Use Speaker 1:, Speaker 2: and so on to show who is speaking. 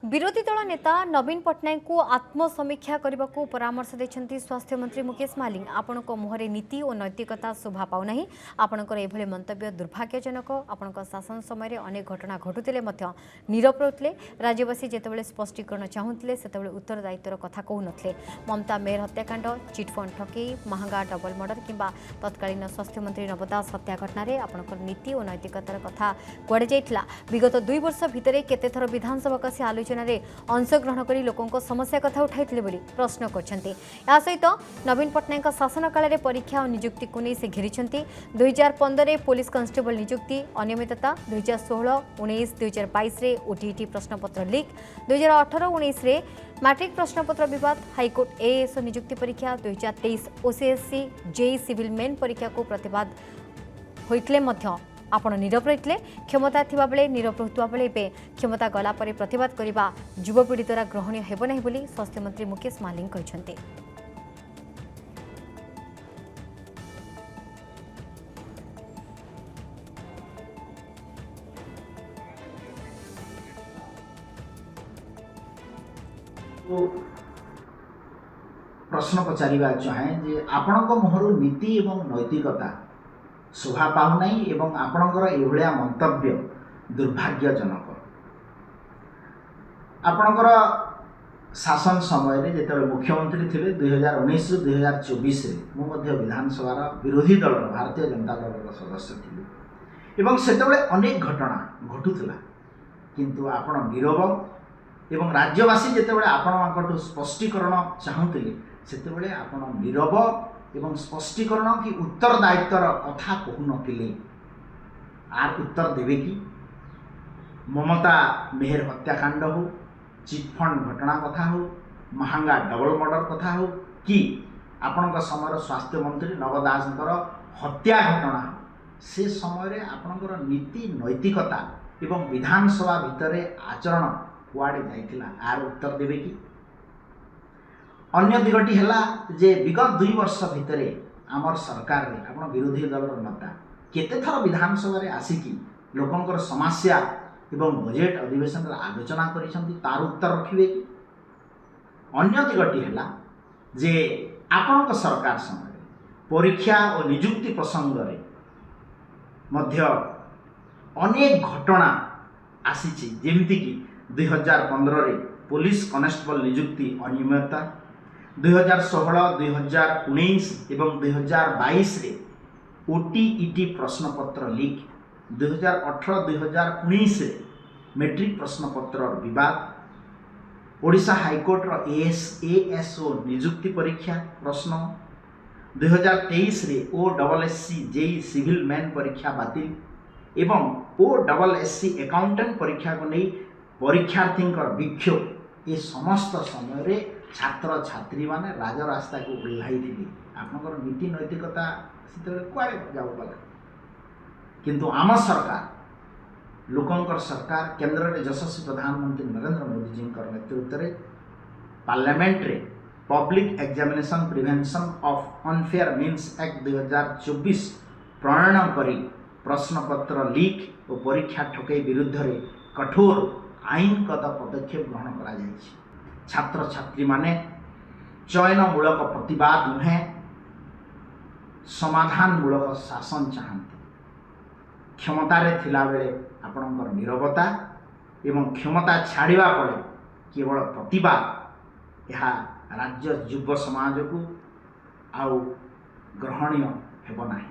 Speaker 1: विरोधी दल नेता नवीन पट्टनायक को आत्मसमीक्षा करने को परामर्श देते स्वास्थ्य मंत्री मुकेश मालिंग। आपण मुहरे नीति और नैतिकता शोभा पाऊना। आपणकर एभली मंतव्य दुर्भाग्यजनक। आपण शासन समय अनेक घटना घटुले नीरव रुले। राज्यवासी जितेबाला स्पष्टीकरण चाहूले से उत्तरदायित्वर कथा कहू नथिले। ममता मेयर हत्याकांड, चिटफंड ठकई, महंगा डबल मर्डर किंबा तत्कालीन स्वास्थ्य मंत्री नव दास हत्या घटन आपणकर नीति और नैतिकतार कथा कुआडे जाइथिला। विगत 2 वर्ष भितर केते थर विधानसभा कसी आलोचना अंशग्रहण कर लोकों समस्या कथा उठाई बोली प्रश्न करछन्ते। या सहित नवीन पट्टनायक शासन काल में परीक्षा और नियुक्ति को नहीं से घेरी। 2015 पुलिस कांस्टेबल नियुक्ति अनियमितता, 2016-19 2022 रे ओटीईटी प्रश्नपत्र लीक, 2018-19 मैट्रिक प्रश्नपत्र विवाद, हाईकोर्ट एएस नियुक्ति परीक्षा, 2023 ओसीएससी जेई सिविल मेन परीक्षा को प्रतिवाद होते आपण नीरव रही। क्षमता थिबा बेले नीरव रहुवा बेले एबे क्षमता गला परे प्रतिवाद करने युवपीढ़ी द्वारा ग्रहणीय हेब नहीं बोली स्वास्थ्य मंत्री मुकेश मालिंग कहते।
Speaker 2: प्रश्न पचारिबा चाहे जे आपणक मुहरु नीति एवं नैतिकता शोभा पाऊना एवं आपणकर एभलिया मंतव्य दुर्भाग्यजनक। आपणकर शासन समय जिते मुख्यमंत्री थे 2019 रु 2024 मुझे विधानसभा विरोधी दल भारतीय जनता दल सदस्य थी एवं सेतबेले अनेक घटना घटुला किंतु आपण नीरव एवं राज्यवासी जितेबाला आपण स्पष्टीकरण चाहूले सेतेबेले आपण नीरव एवं स्पष्टीकरण कि उत्तरदायित्वर कथा कहू नथिले। आर उत्तर देवे कि ममता मेहर हत्याकांड हो, चिटफंड घटना कथा हो, महंगा डबल मर्डर कथा हो कि आपणक समय स्वास्थ्य मंत्री नव दासंकर हत्या घटना हो, से समय आपणकर नीति नैतिकता एवं विधानसभा भितर आचरण कुआडे जाइथिला आर उत्तर देवे कि। अन्य दिगटी है जे विगत 2 वर्ष भितर आमर सरकार रे आपण विरोधी दल नेता केते थर विधानसभा आसिकी लोकंकर समस्या एवं बजेट अधिवेशन आलोचना करिसंती तार उत्तर रखिबे कि। अन्य दिगटी है जे आपणक सरकार समय परीक्षा और नियुक्ति प्रसंग रे मध्य अनेक घटना आसीछि जेमिति कि 2015 रे पुलिस कांस्टेबल नियुक्ति अनियमितता, 2016-2019 एवं 2022 रे ओटीईटी प्रश्नपत्र लीक, 2018-2019 रे मैट्रिक प्रश्नपत्र विवाद, ओडिशा हाईकोर्ट एएसओ नियुक्ति परीक्षा प्रश्न, 2023 रे ओएसएससी जेई सिविल मेन परीक्षा बातिल एवं ओएसएससी अकाउंटेंट परीक्षा को नहीं परीक्षार्थी विक्षोभ ये समस्त समय रे छात्र छात्री माने राजरास्ता को ओह्लाई थी। आपनकर नीति नैतिकता से कुआड़े जाऊ गला किंतु आम सरकार लोकंकर सरकार केंद्र में यशस्वी प्रधानमंत्री नरेंद्र मोदी जी नेतृत्व में पार्लियामेंट रे public examination prevention of unfair means act 2024 प्रणयन करी प्रश्नपत्र लीक और परीक्षा ठकई विरुद्ध रे कठोर आईनगत पदक्षेप ग्रहण करा जायछि। छात्र छात्री माने चयनमूलक प्रतिवाद नुहे समाधानमूलक शासन चाहते। क्षमतारे थिला बेले आपणकर नीरवता एवं क्षमता छाड़िबा पड़े केवल प्रतिवाद यह राज्य युव समाज को आउ ग्रहणीय हेब नाही।